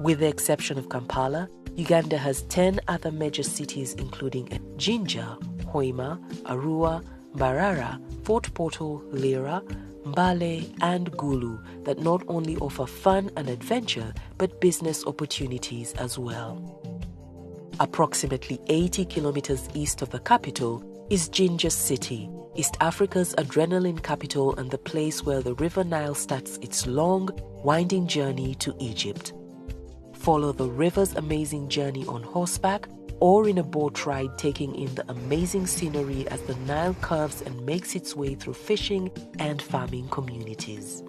With the exception of Kampala, Uganda has 10 other major cities including Jinja, Hoima, Arua, Mbarara, Fort Portal, Lira, Mbale and Gulu that not only offer fun and adventure but business opportunities as well. Approximately 80 kilometers east of the capital is Jinja City, East Africa's adrenaline capital and the place where the River Nile starts its long, winding journey to Egypt. Follow the river's amazing journey on horseback or in a boat ride, taking in the amazing scenery as the Nile curves and makes its way through fishing and farming communities.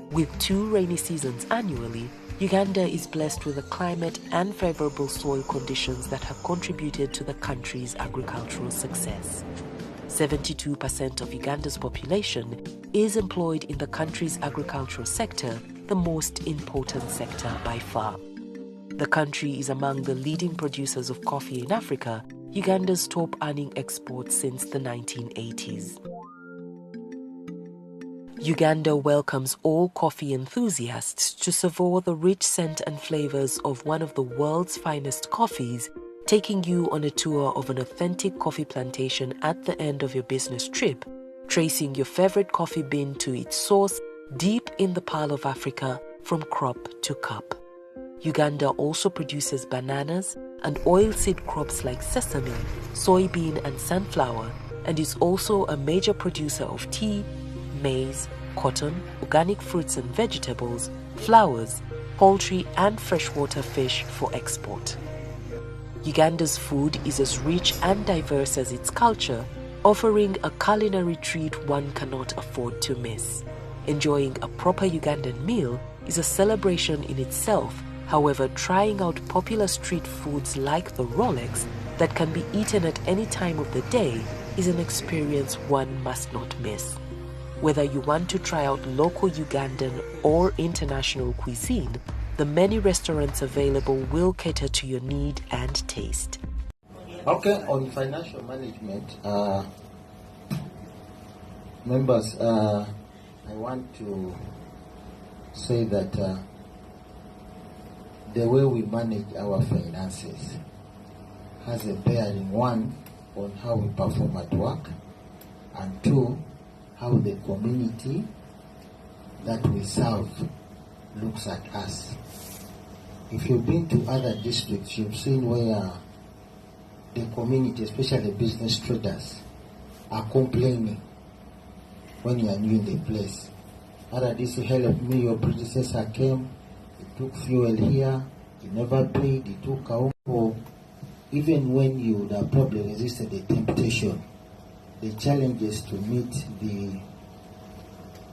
With 2 rainy seasons annually, Uganda is blessed with a climate and favorable soil conditions that have contributed to the country's agricultural success. 72% of Uganda's population is employed in the country's agricultural sector, the most important sector by far. The country is among the leading producers of coffee in Africa, Uganda's top earning export since the 1980s. Uganda welcomes all coffee enthusiasts to savour the rich scent and flavours of one of the world's finest coffees, taking you on a tour of an authentic coffee plantation at the end of your business trip, tracing your favourite coffee bean to its source deep in the Pearl of Africa from crop to cup. Uganda also produces bananas and oilseed crops like sesame, soybean and sunflower, and is also a major producer of tea, maize, cotton, organic fruits and vegetables, flowers, poultry and freshwater fish for export. Uganda's food is as rich and diverse as its culture, offering a culinary treat one cannot afford to miss. Enjoying a proper Ugandan meal is a celebration in itself. However, trying out popular street foods like the Rolex that can be eaten at any time of the day is an experience one must not miss. Whether you want to try out local Ugandan or international cuisine, the many restaurants available will cater to your need and taste. Okay, on financial management, members, I want to say that the way we manage our finances has a bearing, 1, on how we perform at work, and 2, how the community that we serve looks at us. If you've been to other districts, you've seen where the community, especially business traders, are complaining when you are new in the place. RDC helped me, your predecessor came, he took fuel here, he never paid, he took our home. Even when you would have probably resisted the temptation, the challenges to meet the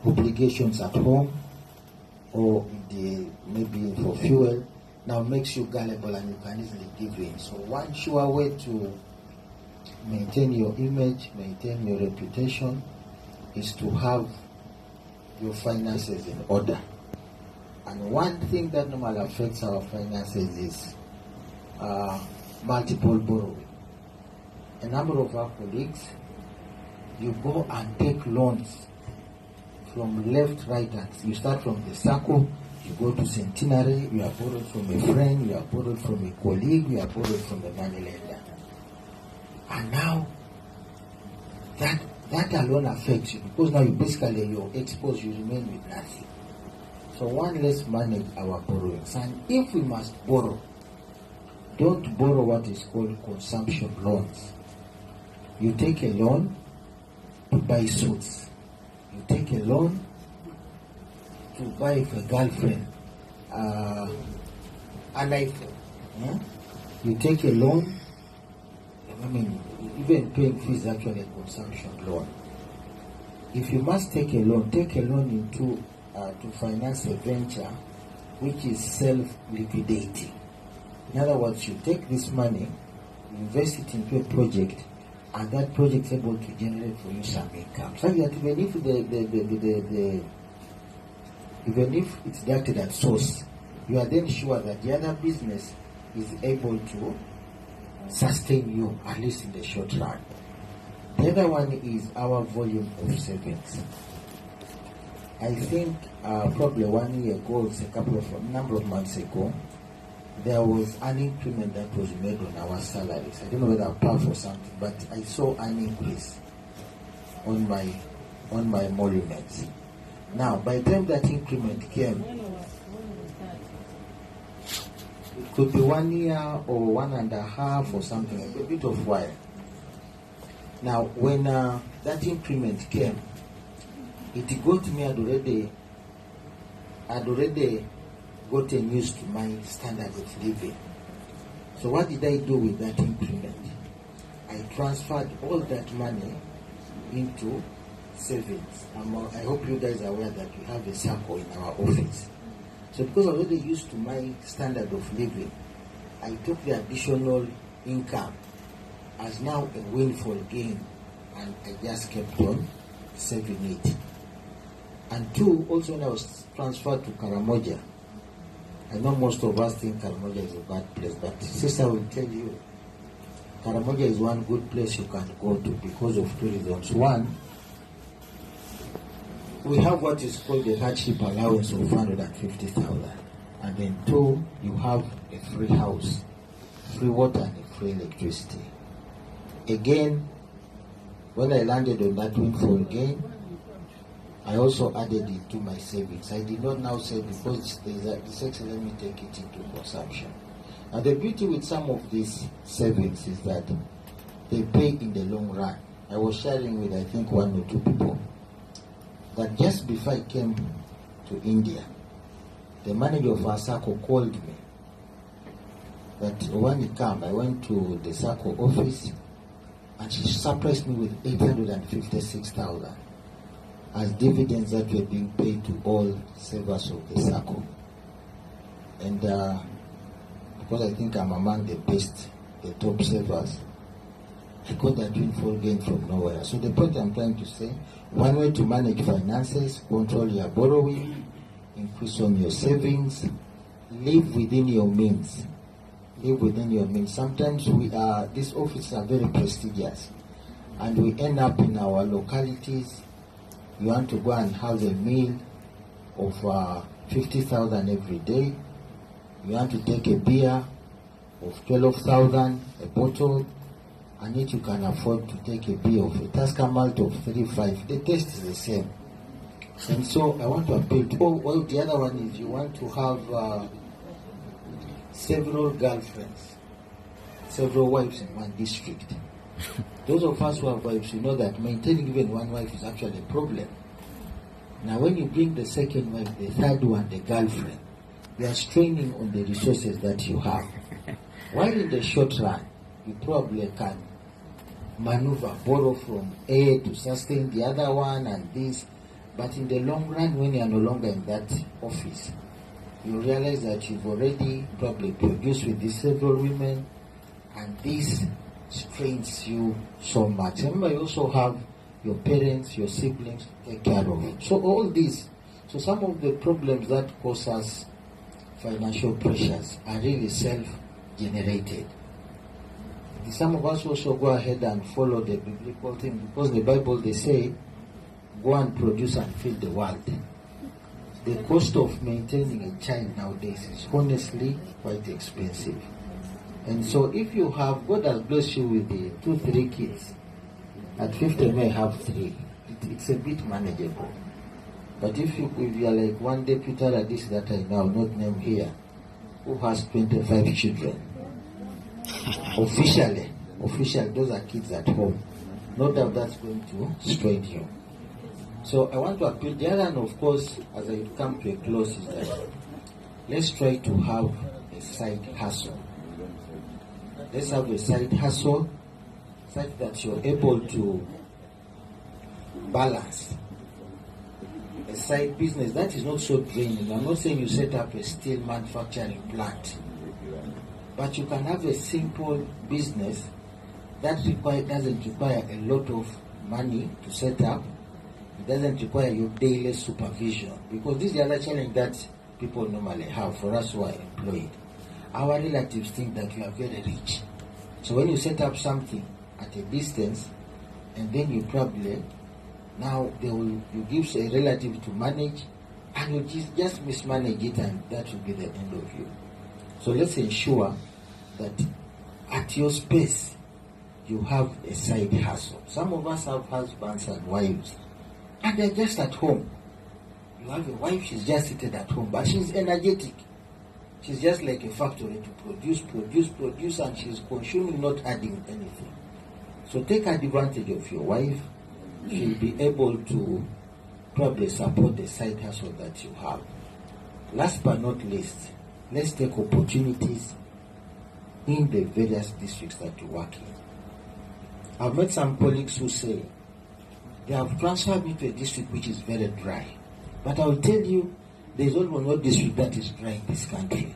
obligations at home or maybe for fuel now makes you gullible and you can easily give in. So one sure way to maintain your image, maintain your reputation, is to have your finances in order. And one thing that normally affects our finances is multiple borrowing. A number of our colleagues, you go and take loans from left, right, and you start from the circle, you go to centenary, you are borrowed from a friend, you are borrowed from a colleague, you are borrowed from the money lender. And now, that alone affects you, because now you're exposed, you remain with nothing. So one, let's manage our borrowings. And if we must borrow, don't borrow what is called consumption loans. You take a loan to buy suits. You take a loan to buy for a girlfriend an iPhone. Yeah? You take a loan, even paying fees is actually a consumption loan. If you must take a loan into to finance a venture which is self-liquidating. In other words, you take this money, you invest it into a project, and that project is able to generate for you some income. So that even if it's deducted at source, you are then sure that the other business is able to sustain you, at least in the short run. The other one is our volume of savings. I think probably 1 year ago, a number of months ago, there was an increment that was made on our salaries. I don't know whether part or something, but I saw an increase on my emoluments. Now, by the time that increment came, it could be 1 year or 1.5 or something, a bit of while. Now, when that increment came, it got me, I'd already gotten used to my standard of living. So what did I do with that increment? I transferred all that money into savings. I hope you guys are aware that we have a circle in our office. So because I'm already used to my standard of living, I took the additional income as now a windfall gain, and I just kept on saving it. And two, also when I was transferred to Karamoja, I know most of us think Karamoja is a bad place, but sister will tell you, Karamoja is one good place you can go to because of two reasons. One, we have what is called the hardship allowance of 150,000. And then two, you have a free house, free water and a free electricity. Again, when I landed on that windfall gain, I also added it to my savings. I did not now say because the sex, let me take it into consumption. Now the beauty with some of these savings is that they pay in the long run. I was sharing with I think 1 or 2 people that just before I came to India, the manager of our circle called me that when he came, I went to the circle office and she surprised me with 856,000 as dividends that were being paid to all savers of the circle. And because I think I'm among the best, the top savers, I got that windfall gain from nowhere. So the point I'm trying to say, one way to manage finances, control your borrowing, increase on your savings, live within your means. Live within your means. Sometimes these offices are very prestigious, and we end up in our localities. You want to go and have a meal of 50,000 every day. You want to take a beer of 12,000 a bottle, and yet you can afford to take a beer of a Tusker malt of 3.5. The taste is the same. And so I want to appeal to, well, the other one is you want to have several girlfriends, several wives in one district. Those of us who have wives, you know that maintaining even one wife is actually a problem. Now when you bring the second wife, the third one, the girlfriend, you are straining on the resources that you have. While in the short run, you probably can maneuver, borrow from A to sustain the other one and this. But in the long run, when you are no longer in that office, you realize that you've already probably produced with these several women, and this strains you so much. Remember, you also have your parents, your siblings to take care of. So all this, so some of the problems that cause us financial pressures are really self-generated. Some of us also go ahead and follow the biblical thing, because the Bible, they say, go and produce and fill the world. The cost of maintaining a child nowadays is honestly quite expensive. And so if you have, God has blessed you with the 2-3 kids, at 50 you may have 3. It's a bit manageable. But if you are like one deputy like this that I now not name here, who has 25 children, officially, those are kids at home. No doubt that's going to strain you. So I want to appeal. The other, and of course, as I come to a close, is that let's try to have a side hustle. Let's have a side hustle such that you're able to balance a side business that is not so draining. I'm not saying you set up a steel manufacturing plant, but you can have a simple business that doesn't require a lot of money to set up. It doesn't require your daily supervision, because this is the other challenge that people normally have. For us who are employed, our relatives think that we are very rich. So when you set up something at a distance, and then you probably Now you give a relative to manage, and you just mismanage it, and that will be the end of you. So let's ensure that at your space you have a side hustle. Some of us have husbands and wives, and they're just at home. You have a wife, she's just seated at home, but she's energetic. She's just like a factory to produce, and she's consuming, not adding anything. So take advantage of your wife. She'll be able to probably support the side hustle that you have. Last but not least, let's take opportunities in the various districts that you work in. I've met some colleagues who say they have transferred me to a district which is very dry. But I will tell you, there is almost no district that is dry in this country.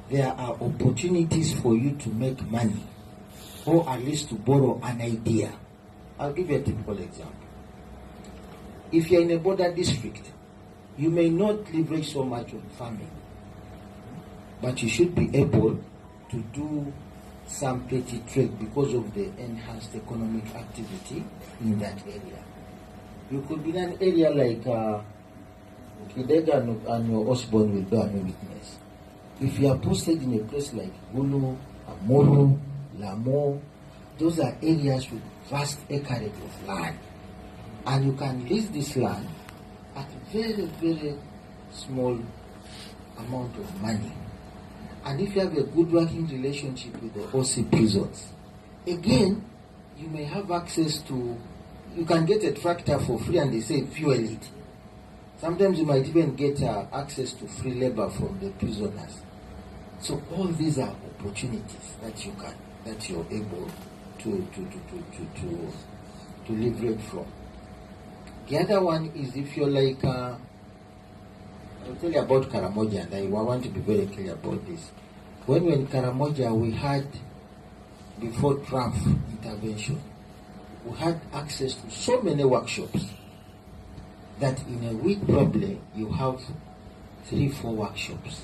There are opportunities for you to make money, or at least to borrow an idea. I'll give you a typical example. If you're in a border district, you may not leverage so much on farming, but you should be able to do some petty trade because of the enhanced economic activity in that area. You could be in an area like Kidega and your Osborne will bear me witness. If you are posted in a place like Gulu, Amoro, Lamo, those are areas with vast acreage of land. And you can lease this land at a very, very small amount of money. And if you have a good working relationship with the OC prisons, again, you may have access to, you can get a tractor for free and they say fuel it. Sometimes you might even get access to free labor from the prisoners. So all these are opportunities that you're able to leverage from. The other one is if you're like, I'll tell you about Karamoja, and I want to be very clear about this. When we were in Karamoja, we had, before Trump intervention, we had access to so many workshops that in a week probably you have 3-4 workshops.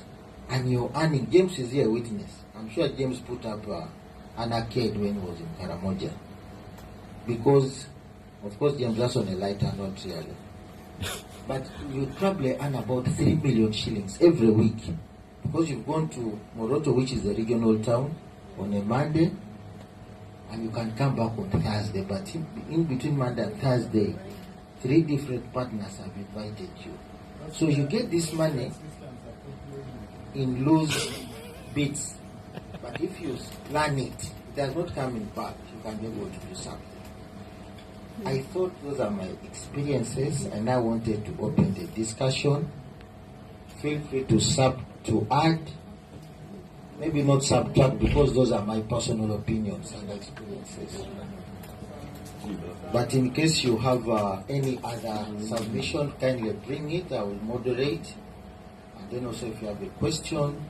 And you're earning. James is here a witness. I'm sure James put up an arcade when he was in Karamoja. Because, of course, James was on a lighter, not really. But you probably earn about 3 million shillings every week. Because you've gone to Moroto, which is the regional town, on a Monday, and you can come back on Thursday. But in between Monday and Thursday, 3 different partners have invited you. So you get this money in loose bits. But if you plan it, it does not come in bulk. You can be able to do something. I thought those are my experiences, and I wanted to open the discussion. Feel free to add, maybe not subtract, because those are my personal opinions and experiences. But in case you have any other submission, kindly bring it. I will moderate. And then also if you have a question,